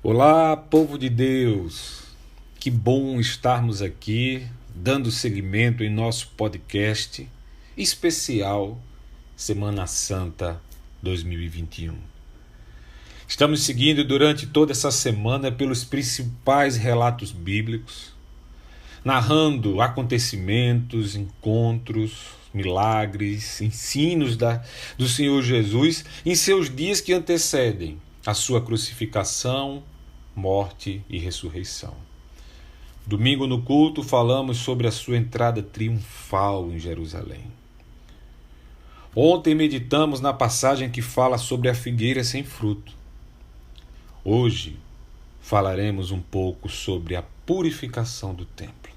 Olá, povo de Deus! Que bom estarmos aqui dando seguimento em nosso podcast especial Semana Santa 2021. Estamos seguindo durante toda essa semana pelos principais relatos bíblicos, narrando acontecimentos, encontros, milagres, ensinos do Senhor Jesus em seus dias que antecedem a sua crucificação, morte e ressurreição. Domingo no culto falamos sobre a sua entrada triunfal em Jerusalém. Ontem meditamos na passagem que fala sobre a figueira sem fruto. Hoje falaremos um pouco sobre a purificação do templo.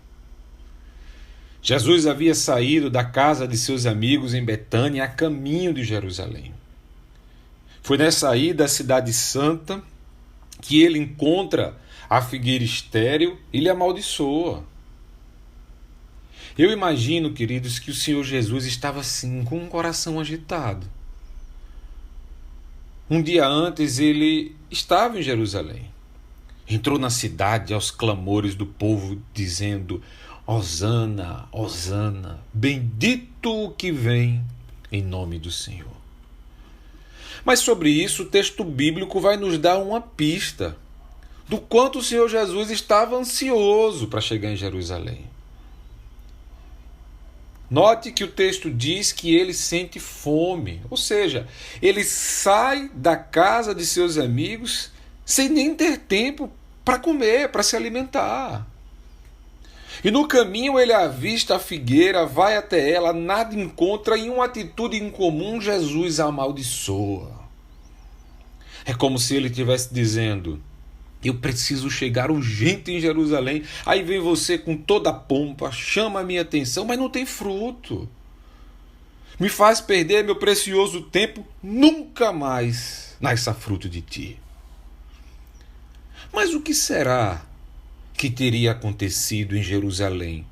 Jesus havia saído da casa de seus amigos em Betânia a caminho de Jerusalém. Foi nessa ida à cidade santa que ele encontra a figueira estéril e lhe amaldiçoa. Eu imagino, queridos, que o Senhor Jesus estava assim, com um coração agitado. Um dia antes ele estava em Jerusalém. Entrou na cidade aos clamores do povo, dizendo: Hosana, Hosana, bendito o que vem em nome do Senhor. Mas sobre isso o texto bíblico vai nos dar uma pista do quanto o Senhor Jesus estava ansioso para chegar em Jerusalém. Note que o texto diz que ele sente fome, ou seja, ele sai da casa de seus amigos sem nem ter tempo para comer, para se alimentar. E no caminho ele avista a figueira, vai até ela, nada encontra e em uma atitude incomum Jesus a amaldiçoa. É como se ele estivesse dizendo: eu preciso chegar urgente em Jerusalém. Aí vem você com toda a pompa, chama a minha atenção, mas não tem fruto. Me faz perder meu precioso tempo, nunca mais nasça fruto de ti. Mas o que será que teria acontecido em Jerusalém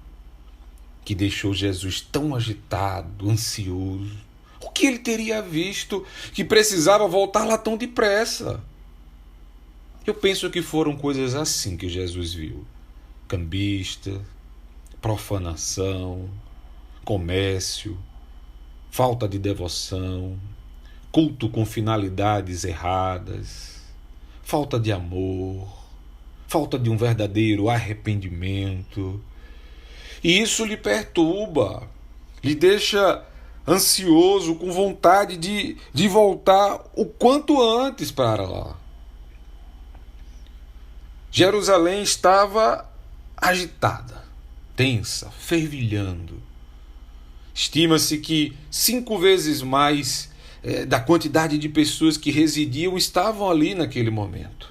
que deixou Jesus tão agitado, ansioso? O que ele teria visto que precisava voltar lá tão depressa? Eu penso que foram coisas assim que Jesus viu: cambista, profanação, comércio, falta de devoção, culto com finalidades erradas, falta de amor, falta de um verdadeiro arrependimento. E isso lhe perturba, lhe deixa ansioso, com vontade de voltar o quanto antes para lá. Jerusalém estava agitada, tensa, fervilhando. Estima-se que 5 vezes mais da quantidade de pessoas que residiam estavam ali naquele momento.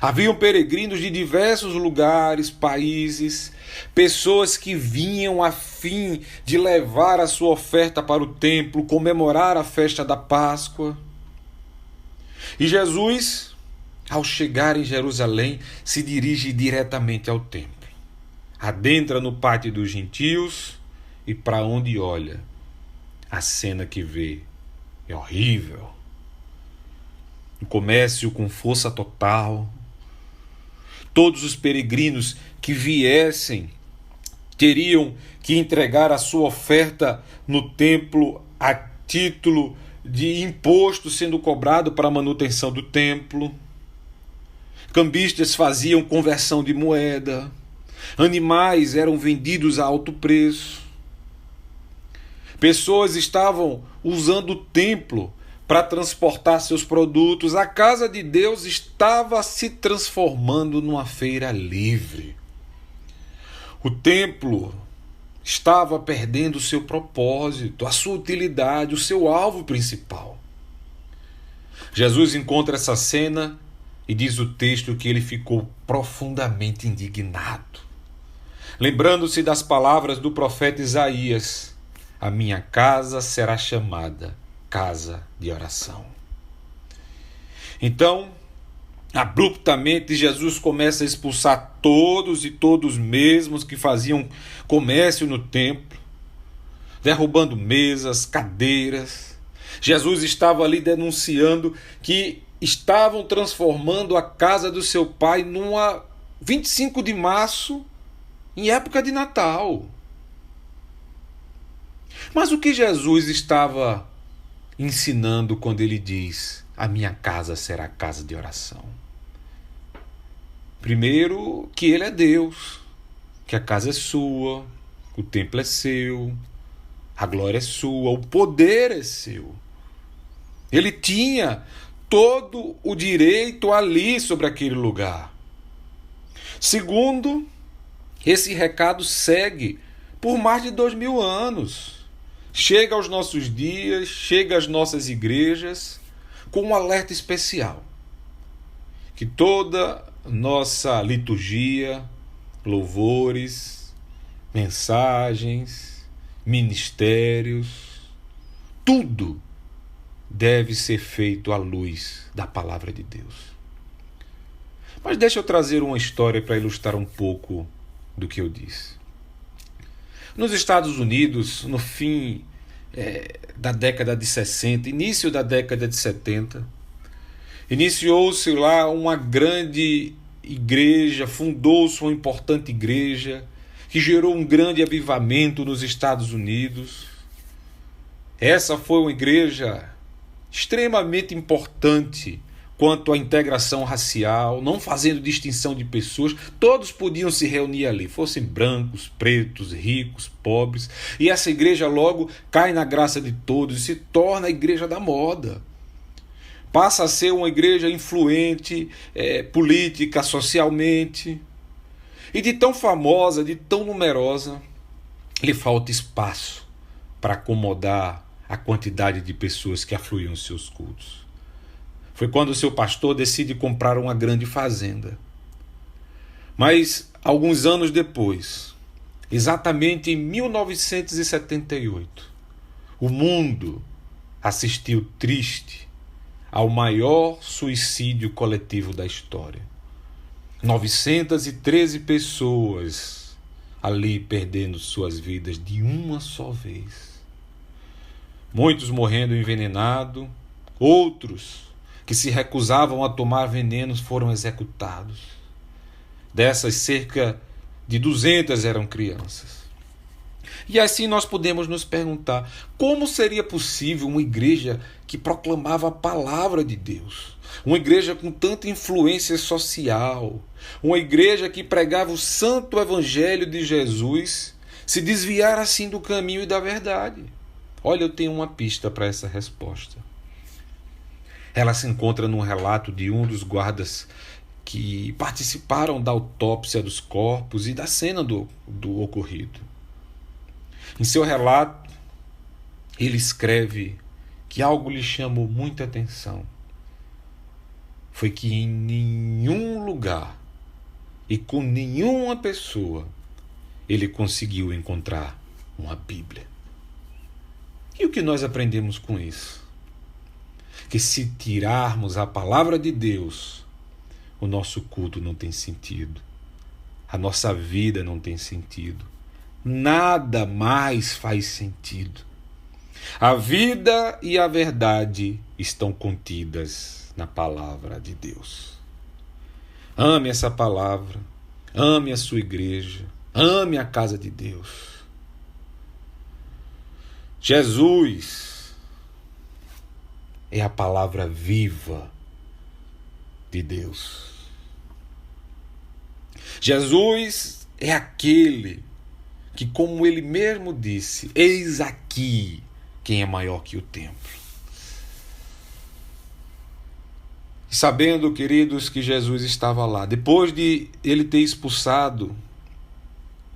Haviam peregrinos de diversos lugares, países, pessoas que vinham a fim de levar a sua oferta para o templo, comemorar a festa da Páscoa. E Jesus, ao chegar em Jerusalém, se dirige diretamente ao templo. Adentra no pátio dos gentios e, para onde olha, a cena que vê é horrível. Um comércio com força total. Todos os peregrinos que viessem teriam que entregar a sua oferta no templo a título de imposto sendo cobrado para a manutenção do templo. Cambistas faziam conversão de moeda. Animais eram vendidos a alto preço. Pessoas estavam usando o templo para transportar seus produtos. A casa de Deus estava se transformando numa feira livre. O templo estava perdendo o seu propósito, a sua utilidade, o seu alvo principal. Jesus encontra essa cena e diz o texto que ele ficou profundamente indignado. Lembrando-se das palavras do profeta Isaías: a minha casa será chamada casa de oração. Então, abruptamente, Jesus começa a expulsar todos e todos mesmos que faziam comércio no templo, derrubando mesas, cadeiras. Jesus estava ali denunciando que estavam transformando a casa do seu pai numa 25 de março, em época de Natal. Mas o que Jesus estava ensinando quando ele diz: a minha casa será casa de oração? Primeiro, que ele é Deus, que a casa é sua, o templo é seu, a glória é sua, o poder é seu. Ele tinha todo o direito ali sobre aquele lugar. Segundo, esse recado segue por mais de 2000 anos. Chega aos nossos dias, chega às nossas igrejas com um alerta especial. Que toda nossa liturgia, louvores, mensagens, ministérios, tudo deve ser feito à luz da palavra de Deus. Mas deixa eu trazer uma história para ilustrar um pouco do que eu disse. Nos Estados Unidos, no fim da década de 60, início da década de 70, iniciou-se lá uma grande igreja, fundou-se uma importante igreja que gerou um grande avivamento nos Estados Unidos. Essa foi uma igreja extremamente importante quanto à integração racial, não fazendo distinção de pessoas, todos podiam se reunir ali, fossem brancos, pretos, ricos, pobres, e essa igreja logo cai na graça de todos e se torna a igreja da moda. Passa a ser uma igreja influente, política, socialmente, e de tão famosa, de tão numerosa, lhe falta espaço para acomodar a quantidade de pessoas que afluíam aos seus cultos. Foi quando o seu pastor decide comprar uma grande fazenda. Mas, alguns anos depois, exatamente em 1978, o mundo assistiu triste ao maior suicídio coletivo da história. 913 pessoas ali perdendo suas vidas de uma só vez. Muitos morrendo envenenados, outros que se recusavam a tomar venenos foram executados. Dessas, cerca de 200 eram crianças. E assim nós podemos nos perguntar: como seria possível uma igreja que proclamava a palavra de Deus, uma igreja com tanta influência social, uma igreja que pregava o santo evangelho de Jesus, se desviar assim do caminho e da verdade? Olha, eu tenho uma pista para essa resposta. Ela se encontra num relato de um dos guardas que participaram da autópsia dos corpos e da cena do ocorrido. Em seu relato, ele escreve que algo lhe chamou muita atenção. Foi que em nenhum lugar e com nenhuma pessoa ele conseguiu encontrar uma Bíblia. E o que nós aprendemos com isso? Que se tirarmos a palavra de Deus, o nosso culto não tem sentido, a nossa vida não tem sentido, nada mais faz sentido. A vida e a verdade estão contidas na palavra de Deus. Ame essa palavra, ame a sua igreja, ame a casa de Deus. Jesus é a palavra viva de Deus. Jesus é aquele que, como ele mesmo disse, eis aqui quem é maior que o templo. E sabendo, queridos, que Jesus estava lá, depois de ele ter expulsado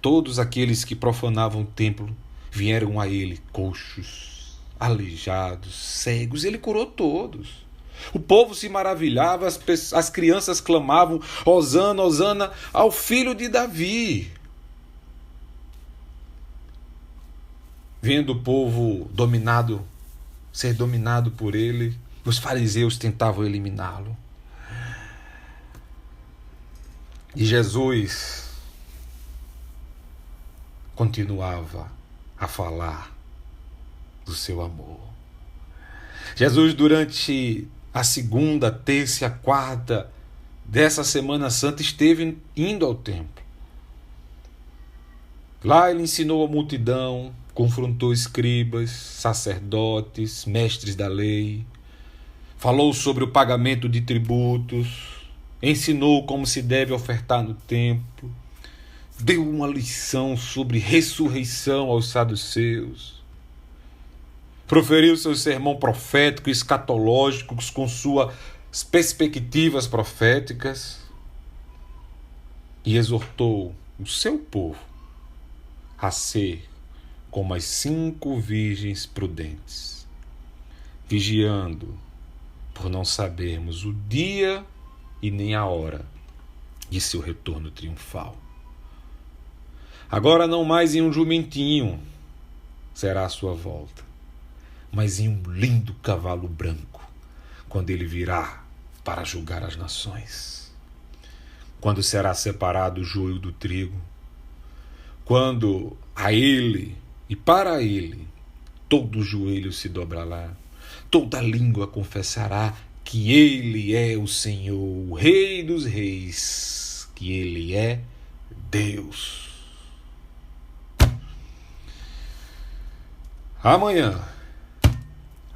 todos aqueles que profanavam o templo, vieram a ele coxos, aleijados, cegos, ele curou todos. O povo se maravilhava, as crianças clamavam: Hosana, Hosana ao filho de Davi. Vendo o povo ser dominado por ele, os fariseus tentavam eliminá-lo. E Jesus continuava a falar do seu amor. Jesus, durante a segunda, a terça e a quarta dessa Semana Santa esteve indo ao templo. Lá ele ensinou a multidão, confrontou escribas, sacerdotes, mestres da lei, falou sobre o pagamento de tributos, ensinou como se deve ofertar no templo, deu uma lição sobre ressurreição aos saduceus, proferiu seu sermão profético e escatológico com suas perspectivas proféticas e exortou o seu povo a ser como as 5 virgens prudentes, vigiando por não sabermos o dia e nem a hora de seu retorno triunfal. Agora não mais em um jumentinho será a sua volta, mas em um lindo cavalo branco, quando ele virá para julgar as nações. Quando será separado o joio do trigo, quando a ele e para ele todo joelho se dobrará, toda língua confessará que ele é o Senhor, o Rei dos Reis, que ele é Deus. Amanhã,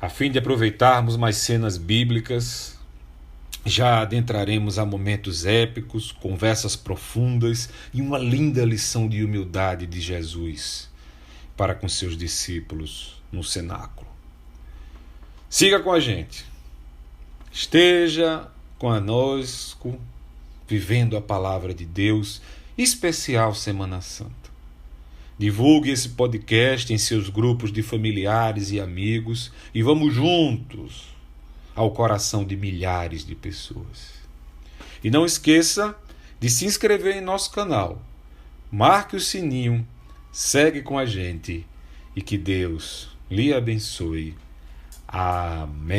a fim de aproveitarmos mais cenas bíblicas, já adentraremos a momentos épicos, conversas profundas e uma linda lição de humildade de Jesus para com seus discípulos no cenáculo. Siga com a gente. Esteja conosco, vivendo a palavra de Deus, especial Semana Santa. Divulgue esse podcast em seus grupos de familiares e amigos e vamos juntos ao coração de milhares de pessoas. E não esqueça de se inscrever em nosso canal. Marque o sininho, segue com a gente e que Deus lhe abençoe. Amém.